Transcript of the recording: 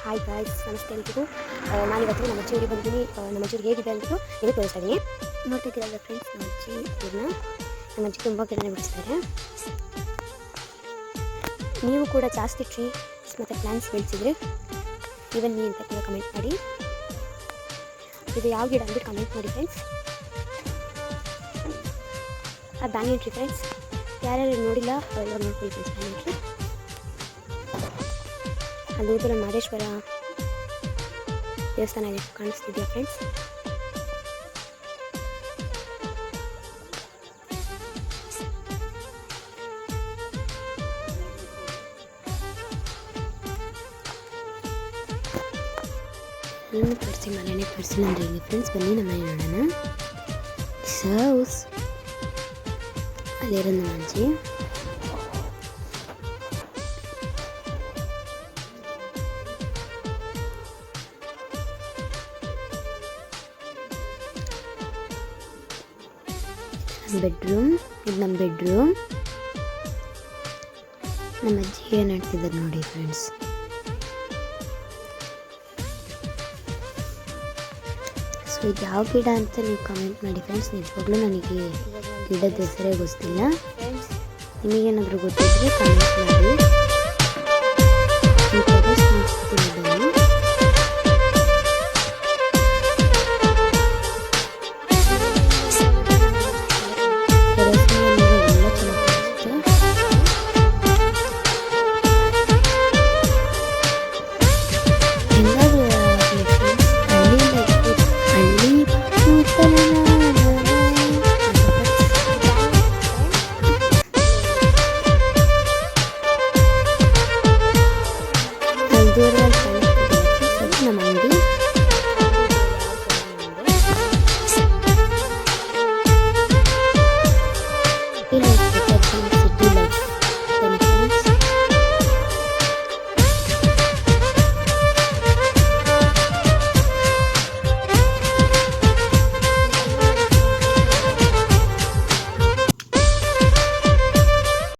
Hi guys, ನಮಸ್ತೆ ಎಲ್ರಿಗೂ. ನಾನಿವತ್ತು ನಮ್ಮ ಅಜ್ಜಿಯವರಿಗೆ ಬಂದಿದ್ದೀನಿ. ನಮ್ಮ ಅಜ್ಜಿಗೆ ಹೇಗಿದೆ ಅಂದ್ಬಿಟ್ಟು ನಿಮಗೆ ತೋರಿಸ್ತಾ ಇದ್ದೀನಿ. ನೋಡ್ತಿದ್ದೀರಲ್ಲ ಫ್ರೆಂಡ್ಸ್, ನಮ್ಮ ಅಜ್ಜಿ ತುಂಬ ಗಿಡನೇ ಬಿಡಿಸ್ತಾರೆ. ನೀವು ಕೂಡ ಜಾಸ್ತಿ ಟ್ರೀಸ್ ಮತ್ತು ಪ್ಲಾಂಟ್ಸ್ ಬೆಳೆಸಿದ್ರೆ ಈವನ್ ಮೀ ಅಂತ ಕೂಡ ಕಮೆಂಟ್ ಮಾಡಿ. ಇದು ಯಾವ ಗಿಡ ಅಂದ್ಬಿಟ್ಟು ಕಮೆಂಟ್ ಮಾಡಿ ಫ್ರೆಂಡ್ಸ್. ಆ ಬ್ಯಾನಿಯನ್ ಟ್ರೀ ಫ್ರೆಂಡ್ಸ್, ಯಾರ್ಯಾರು ನೋಡಿಲ್ಲ ಅವೆಲ್ಲ ನೋಡ್ಕೊಳ್ಳಿ ಫ್ರೆಂಡ್ಸ್. ಬ್ಯಾನಿಯನ್ ಟ್ರೀ ಅಲ್ಲಿ ದೂರ ಮಹದೇಶ್ವರ ದೇವಸ್ಥಾನ ಕಾಣಿಸ್ತಿದೆಯಾ ಫ್ರೆಂಡ್ಸ್. ಏನು ತೋರಿಸಿ ಮನೆಯೇ ತೋರಿಸಿಲ್ಲ ಅಂದರೆ ಹಿಂಗೆ ಫ್ರೆಂಡ್ಸ್, ಬನ್ನಿ ನಮ್ಮ ಮನೆ ನೋಡೋಣ. ಸೌಸ್ ಅಲ್ಲಿರೋ ನಮ್ಮ ಅಜ್ಜಿ. ಬೆಡ್ರೂಮ್, ಇದು ನಮ್ಮ ಬೆಡ್ರೂಮ್. ನಮ್ಮ ಅಜ್ಜಿ ಏನು ಹೇಳ್ತಿದ್ದಾರೆ ನೋಡಿ ಫ್ರೆಂಡ್ಸ್. ಸೊ ಇದು ಯಾವ ಗಿಡ ಅಂತ ನೀವು ಕಮೆಂಟ್ ಮಾಡಿ ಫ್ರೆಂಡ್ಸ್. ನಿಜವಾಗ್ಲೂ ನನಗೆ ಗಿಡದ ಹೆಸರೇ ಗೊತ್ತಿಲ್ಲ. ನಿಮಗೇನಾದರೂ ಗೊತ್ತಿದ್ದರೆ ಕಮೆಂಟ್ ಮಾಡಿ. ದೂರ